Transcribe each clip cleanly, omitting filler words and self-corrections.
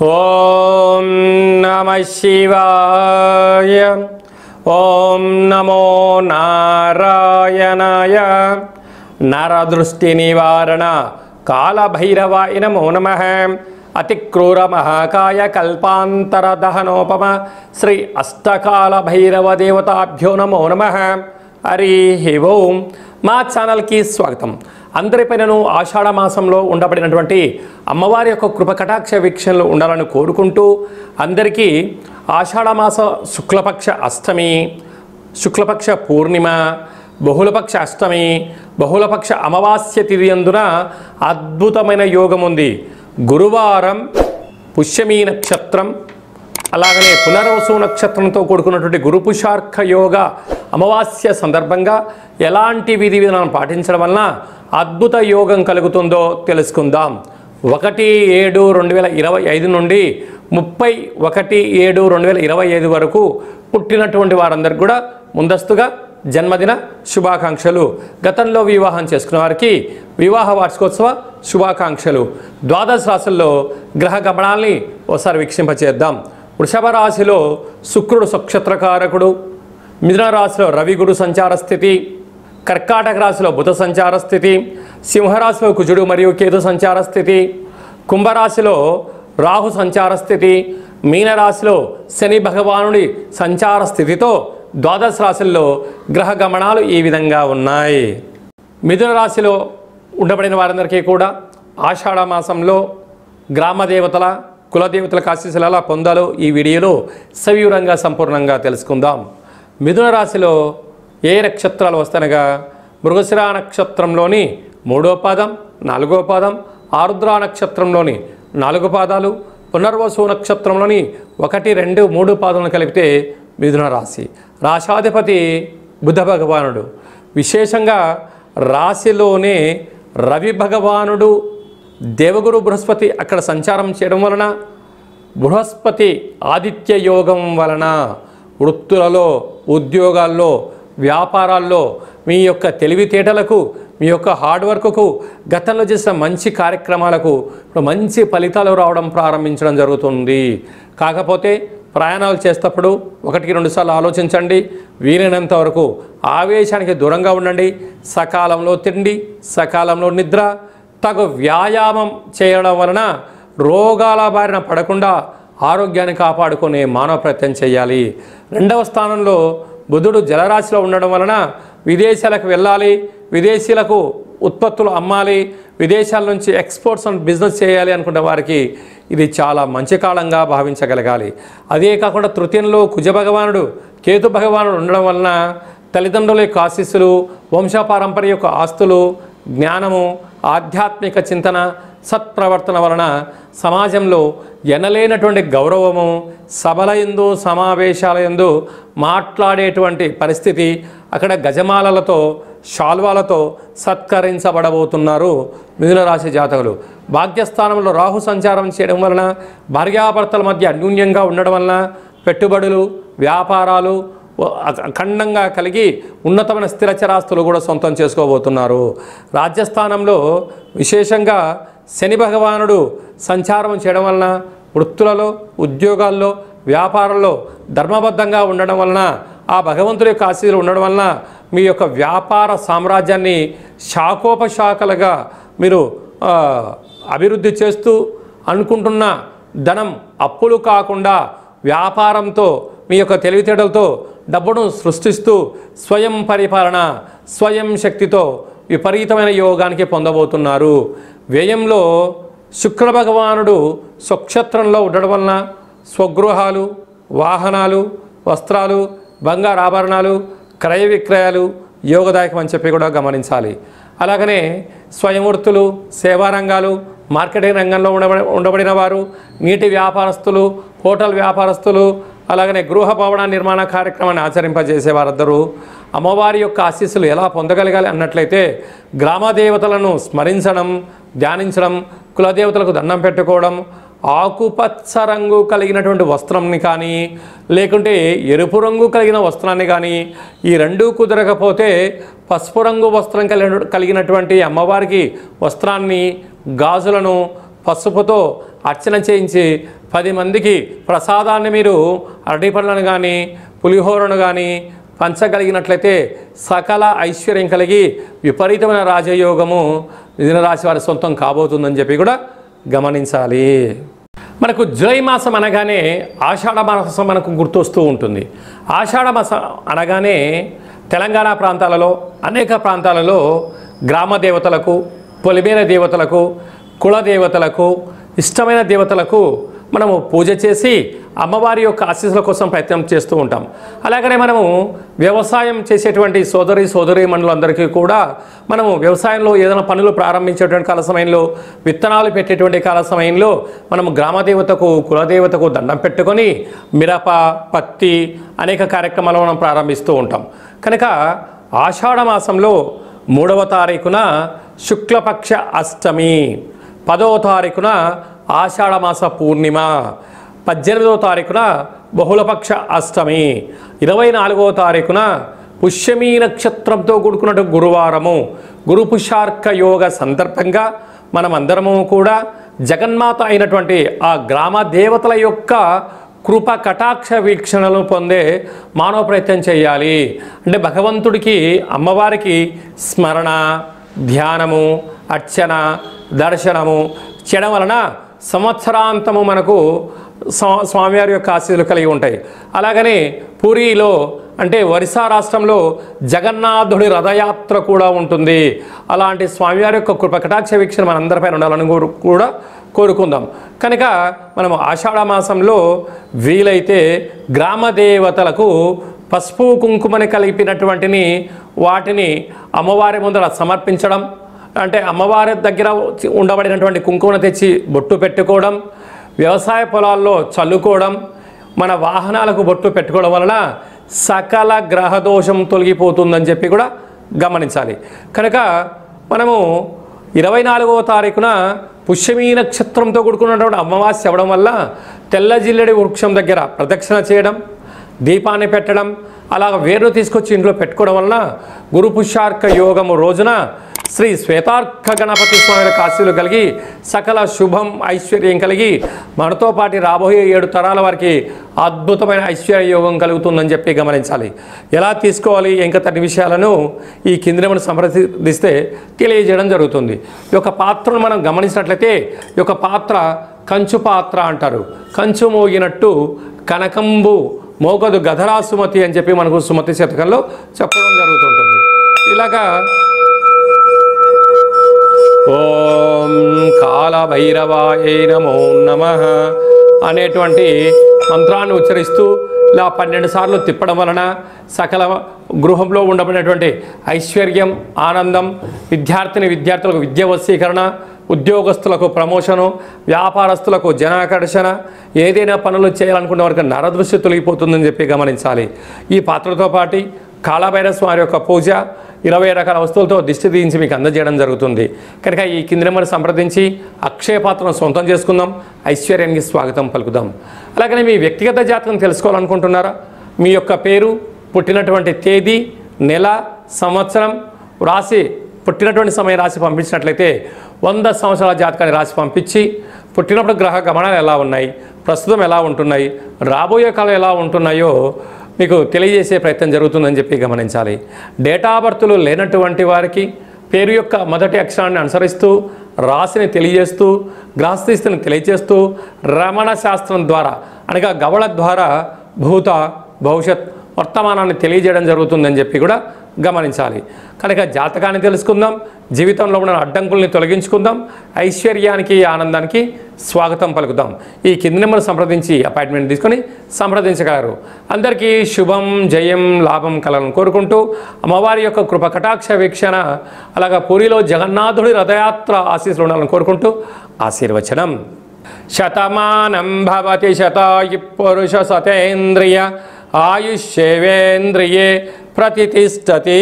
ఓం నమః శివాయ. ఓం నమో నారాయణాయ. నరదృష్టి నివారణ కాళభైరవాయ నమో నమః. అతిక్రూర మహాకాయ కల్పాంతర దహనోపమ శ్రీ అష్టకాల భైరవ దేవతాభ్యో నమో నమః. హరి ఓం. మా ఛానల్కి స్వాగతం. అందరిపైనను ఆషాఢ మాసంలో ఉండబడినటువంటి అమ్మవారి యొక్క కృపకటాక్ష వీక్షణలు ఉండాలని కోరుకుంటూ అందరికీ ఆషాఢ మాస శుక్లపక్ష అష్టమి, శుక్లపక్ష పూర్ణిమ, బహుళపక్ష అష్టమి, బహుళపక్ష అమావాస్య తిథి అందున అద్భుతమైన యోగం ఉంది. గురువారం పుష్యమీ నక్షత్రం, అలాగనే పునర్వసు నక్షత్రంతో కూడుకున్నటువంటి గురు పుషార్క యోగ అమావాస్య సందర్భంగా ఎలాంటి విధి విధానం పాటించడం వలన అద్భుత యోగం కలుగుతుందో తెలుసుకుందాం. 1/7/2025 నుండి 31/7/2025 వరకు పుట్టినటువంటి వారందరికీ కూడా ముందస్తుగా జన్మదిన శుభాకాంక్షలు. గతంలో వివాహం చేసుకున్న వారికి వివాహ వార్షికోత్సవ శుభాకాంక్షలు. ద్వాదశ రాశుల్లో గ్రహ గమనాల్ని ఒకసారి వీక్షింపచేద్దాం. వృషభ రాశిలో శుక్రుడు నక్షత్రకారకుడు, మిథున రాశిలో రవి గురు సంచార స్థితి, కర్కాటక రాశిలో బుధ సంచార స్థితి, సింహరాశిలో కుజుడు మరియు కేతు సంచార స్థితి, కుంభరాశిలో రాహు సంచార స్థితి, మీనరాశిలో శని భగవానుడి సంచార స్థితితో ద్వాదశ రాశుల్లో గ్రహ గమనాలు ఈ విధంగా ఉన్నాయి. మిథున రాశిలో ఉండబడిన వారందరికీ కూడా ఆషాఢ మాసంలో గ్రామ దేవతల కులదేవతల ఆశీస్సులు ఎలా పొందాలో ఈ వీడియోలో సవివరంగా సంపూర్ణంగా తెలుసుకుందాం. మిథున రాశిలో ఏ నక్షత్రాలు వస్తానగా మృగశిర నక్షత్రంలోని 3వ పాదం, 4వ పాదం, ఆరుద్ర నక్షత్రంలోని 4 పాదాలు, పునర్వసు నక్షత్రంలోని 1, 2, 3 పాదాలను కలిపితే మిథున రాశి. రాశాధిపతి బుధ భగవానుడు. విశేషంగా రాశిలోనే రవి భగవానుడు దేవగురు బృహస్పతి అక్కడ సంచారం చేయడం వలన, బృహస్పతి ఆదిత్య యోగం వలన వృత్తులలో, ఉద్యోగాల్లో, వ్యాపారాల్లో మీ యొక్క తెలివితేటలకు, మీ యొక్క హార్డ్ వర్క్కు, గతంలో చేసిన మంచి కార్యక్రమాలకు ఇప్పుడు మంచి ఫలితాలు రావడం ప్రారంభించడం జరుగుతుంది. కాకపోతే ప్రయాణాలు చేసేటప్పుడు 1-2 సార్లు ఆలోచించండి. వీలైనంత వరకు ఆవేశానికి దూరంగా ఉండండి. సకాలంలో తిండి, సకాలంలో నిద్ర, తగు వ్యాయామం చేయడం వలన రోగాల బారిన పడకుండా ఆరోగ్యాన్ని కాపాడుకునే మానవ ప్రయత్నం చేయాలి. 2వ స్థానంలో బుధుడు జలరాశిలో ఉండడం వలన విదేశాలకు వెళ్ళాలి, విదేశీయులకు ఉత్పత్తులు అమ్మాలి, విదేశాల నుంచి ఎక్స్పోర్ట్స్ అండ్ బిజినెస్ చేయాలి అనుకునే వారికి ఇది చాలా మంచి కాలంగా భావించగలగాలి. అదే కాకుండా తృతీయంలో కుజ భగవానుడు, కేతు భగవానుడు ఉండడం వలన తల్లిదండ్రుల యొక్క ఆశీస్సులు, వంశపారంపర్య యొక్క ఆస్తులు, జ్ఞానము, ఆధ్యాత్మిక చింతన, సత్ప్రవర్తన వలన సమాజంలో ఎనలేనటువంటి గౌరవము, సభల యందు, సమావేశాల యందు మాట్లాడేటువంటి పరిస్థితి, అక్కడ గజమాలలతో, శాల్వాలతో సత్కరించబడబోతున్నారు మిథున రాశి జాతకులు. భాగ్యస్థానంలో రాహు సంచారం చేయడం వలన భార్యాభర్తల మధ్య అన్యూన్యంగా ఉండడం వలన పెట్టుబడులు, వ్యాపారాలు అఖండంగా కలిగి ఉన్నతమైన స్థిరచరాస్తులు కూడా సొంతం చేసుకోబోతున్నారు. రాజ్యస్థానంలో విశేషంగా శని భగవానుడు సంచారం చేయడం వలన వృత్తులలో, ఉద్యోగాల్లో, వ్యాపారంలో ధర్మబద్ధంగా ఉండడం వలన, ఆ భగవంతుడి యొక్క ఆశీస్సులు ఉండడం వలన మీ యొక్క వ్యాపార సామ్రాజ్యాన్ని శాఖోపశాఖలుగా మీరు అభివృద్ధి చేస్తూ అనుకుంటున్న ధనం అప్పులు కాకుండా వ్యాపారంతో, మీ యొక్క తెలివితేటలతో డబ్బును సృష్టిస్తూ స్వయం పరిపాలన, స్వయం శక్తితో విపరీతమైన యోగానికి పొందబోతున్నారు. వ్యయంలో శుక్ర భగవానుడు స్వక్షత్రంలో ఉండడం వలన స్వగృహాలు, వాహనాలు, వస్త్రాలు, బంగారు ఆభరణాలు, క్రయ విక్రయాలు యోగదాయకం అని చెప్పి కూడా గమనించాలి. అలాగనే స్వయం వృత్తులు, సేవా రంగాలు, మార్కెటింగ్ రంగంలో ఉండబడిన వారు, నీటి వ్యాపారస్తులు, హోటల్ వ్యాపారస్తులు, అలాగనే గృహ భవన నిర్మాణ కార్యక్రమాన్ని ఆచరింపజేసే వారందరూ అమ్మవారి యొక్క ఆశీస్సులు ఎలా పొందగలగాలి అన్నట్లయితే గ్రామ దేవతలను స్మరించడం, ధ్యానించడం, కులదేవతలకు దండం పెట్టుకోవడం, ఆకుపచ్చ రంగు కలిగినటువంటి వస్త్రంని కానీ, లేకుంటే ఎరుపు రంగు కలిగిన వస్త్రాన్ని కానీ, ఈ రెండూ కుదరకపోతే పసుపు రంగు వస్త్రం కలిగినటువంటి అమ్మవారికి వస్త్రాన్ని, గాజులను పసుపుతో అర్చన చేయించి 10 మందికి ప్రసాదాన్ని మీరు అరటిపళ్ళను కానీ పులిహోరను కానీ పంచగలిగినట్లయితే సకల ఐశ్వర్యం కలిగి విపరీతమైన రాజయోగము మిథున రాశి వారి సొంతం కాబోతుందని చెప్పి కూడా గమనించాలి. మనకు జూలై మాసం అనగానే ఆషాఢ మాసం మనకు గుర్తొస్తూ ఉంటుంది. ఆషాఢ మాసం అనగానే తెలంగాణ ప్రాంతాలలో అనేక ప్రాంతాలలో గ్రామ దేవతలకు, పొలిమేర దేవతలకు, కుల దేవతలకు, ఇష్టమైన దేవతలకు మనము పూజ చేసి అమ్మవారి యొక్క ఆశీస్సుల కోసం ప్రయత్నం చేస్తూ ఉంటాం. అలాగనే మనము వ్యవసాయం చేసేటువంటి సోదరీమణులందరికీ కూడా మనము వ్యవసాయంలో ఏదైనా పనులు ప్రారంభించేటువంటి కాల సమయంలో, విత్తనాలు పెట్టేటువంటి కాల సమయంలో మనము గ్రామదేవతకు, కులదేవతకు దండం పెట్టుకొని మిరప, పత్తి అనేక కార్యక్రమాలు మనం ప్రారంభిస్తూ ఉంటాం. కనుక ఆషాఢ మాసంలో 3వ తారీఖున శుక్లపక్ష అష్టమి, 10వ తారీఖున ఆషాఢమాస పూర్ణిమ, 18వ తారీఖున బహుళపక్ష అష్టమి, 24వ తారీఖున పుష్యమీ నక్షత్రంతో కూడుకున్న గురువారము, గురు పుష్యార్క యోగ సందర్భంగా మనమందరము కూడా జగన్మాత అయినటువంటి ఆ గ్రామ దేవతల యొక్క కృప కటాక్ష వీక్షణలు పొందే మానవ ప్రయత్నం చేయాలి. అంటే భగవంతుడికి, అమ్మవారికి స్మరణ, ధ్యానము, అర్చన, దర్శనము చేయడం వలన సంవత్సరాంతము మనకు స్వామివారి యొక్క ఆశీస్సులు కలిగి ఉంటాయి. అలాగనే పూరిలో అంటే ఒరిస్సా రాష్ట్రంలో జగన్నాథుడి రథయాత్ర కూడా ఉంటుంది. అలాంటి స్వామివారి యొక్క కృప కటాక్ష వీక్షణ మనందరిపైన ఉండాలని కూడా కోరుకుందాం. కనుక మనం ఆషాఢ మాసంలో వీలైతే గ్రామ దేవతలకు పసుపు కుంకుమని కలిపినటువంటిని వాటిని అమ్మవారి ముందర సమర్పించడం, అంటే అమ్మవారి దగ్గర ఉండబడినటువంటి కుంకుమను తెచ్చి బొట్టు పెట్టుకోవడం, వ్యవసాయ పొలాల్లో చల్లుకోవడం, మన వాహనాలకు బొట్టు పెట్టుకోవడం వలన సకల గ్రహదోషం తొలగిపోతుందని చెప్పి కూడా గమనించాలి. కనుక మనము 24వ తారీఖున పుష్యమీ నక్షత్రంతో కూడుకున్నటువంటి అమావాస్య అవ్వడం వల్ల తెల్ల జిల్లెడి వృక్షం దగ్గర ప్రదక్షిణ చేయడం, దీపాన్ని పెట్టడం, అలాగ వేరును తీసుకొచ్చి ఇంట్లో పెట్టుకోవడం వలన గురు పుష్యార్క యోగము రోజున శ్రీ శ్వేతార్క గణపతి స్వామి ఆశీస్సులు కలిగి సకల శుభం ఐశ్వర్యం కలిగి మనతో పాటు రాబోయే 7 తరాల వారికి అద్భుతమైన ఐశ్వర్య యోగం కలుగుతుందని చెప్పి గమనించాలి. ఎలా తీసుకోవాలి ఇంకా తన విషయాలను ఈ కింద మనం సంప్రదిస్తే తెలియజేయడం జరుగుతుంది. ఈ యొక్క పాత్రను మనం గమనించినట్లయితే ఈ యొక్క పాత్ర కంచు పాత్ర అంటారు. కంచు మోగినట్టు కనకంబు మోగదు గధరా సుమతి అని చెప్పి మనకు సుమతి శతకంలో చెప్పడం జరుగుతుంటుంది. ఇలాగా ఓం కాలభైరవాయ నమో నమః అనేటువంటి మంత్రాన్ని ఉచ్చరిస్తూ ఇలా 12 సార్లు తిప్పడం వలన సకల గృహంలో ఉండబడినటువంటి ఐశ్వర్యం, ఆనందం, విద్యార్థులకు విద్య వశీకరణ, ఉద్యోగస్తులకు ప్రమోషను, వ్యాపారస్తులకు జనాకర్షణ, ఏదైనా పనులు చేయాలనుకున్న వారికి నరదృష్టి తొలగిపోతుందని చెప్పి గమనించాలి. ఈ పాత్రతో పాటు కాళభైరవ స్వామి యొక్క పూజ 20 రకాల వస్తువులతో దిష్టి తీయించి మీకు అందజేయడం జరుగుతుంది. కనుక ఈ కింద నెంబర్ సంప్రదించి అక్షయ పాత్రను సొంతం చేసుకుందాం, ఐశ్వర్యానికి స్వాగతం పలుకుదాం. అలాగనే మీ వ్యక్తిగత జాతకం తెలుసుకోవాలనుకుంటున్నారా? మీ యొక్క పేరు, పుట్టినటువంటి తేదీ, నెల, సంవత్సరం రాసి పుట్టినటువంటి సమయం రాసి పంపించినట్లయితే 100 సంవత్సరాల జాతకాన్ని రాసి పంపించి పుట్టినప్పుడు గ్రహ గమనాలు ఎలా ఉన్నాయి, ప్రస్తుతం ఎలా ఉంటున్నాయి, రాబోయే కాలం ఎలా ఉంటున్నాయో మీకు తెలియజేసే ప్రయత్నం జరుగుతుందని చెప్పి గమనించాలి. డేటా బర్త్లు లేనటువంటి వారికి పేరు యొక్క మొదటి అక్షరాన్ని అనుసరిస్తూ రాశిని తెలియజేస్తూ గ్రహస్థితిని తెలియజేస్తూ రమణ శాస్త్రం ద్వారా అనగా గవళ ద్వారా భూత భవిష్యత్ వర్తమానాన్ని తెలియజేయడం జరుగుతుందని చెప్పి కూడా గమనించాలి. కనుక జాతకాన్ని తెలుసుకుందాం, జీవితంలో ఉన్న అడ్డంకుల్ని తొలగించుకుందాం, ఐశ్వర్యానికి ఆనందానికి స్వాగతం పలుకుదాం. ఈ కింది నెంబర్ సంప్రదించి అపాయింట్మెంట్ తీసుకొని సంప్రదించగలరు. అందరికీ శుభం, జయం, లాభం కలను కోరుకుంటూ అమ్మవారి యొక్క కృప కటాక్ష వీక్షణ అలాగా పూరిలో జగన్నాథుడి రథయాత్ర ఆశీస్సులు ఉండాలని కోరుకుంటూ ఆశీర్వచనం. శతమానం భవతి శతాయు పురుష సతేంద్రియ ఆయుష్యేవేంద్రియే ప్రతిష్టతి.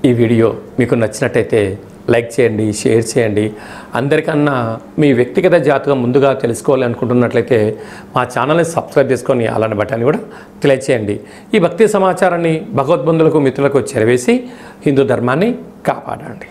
ఈ వీడియో మీకు నచ్చినట్టయితే లైక్ చేయండి, షేర్ చేయండి. అందరికన్నా మీ వ్యక్తిగత జాతకం ముందుగా తెలుసుకోవాలి అనుకుంటున్నట్లయితే మా ఛానల్ని సబ్స్క్రైబ్ చేసుకొని అలాంటి బటన్ని కూడా తెలియచేయండి. ఈ భక్తి సమాచారాన్ని భగవద్బంధులకు, మిత్రులకు చేరవేసి హిందూ ధర్మాన్ని కాపాడండి.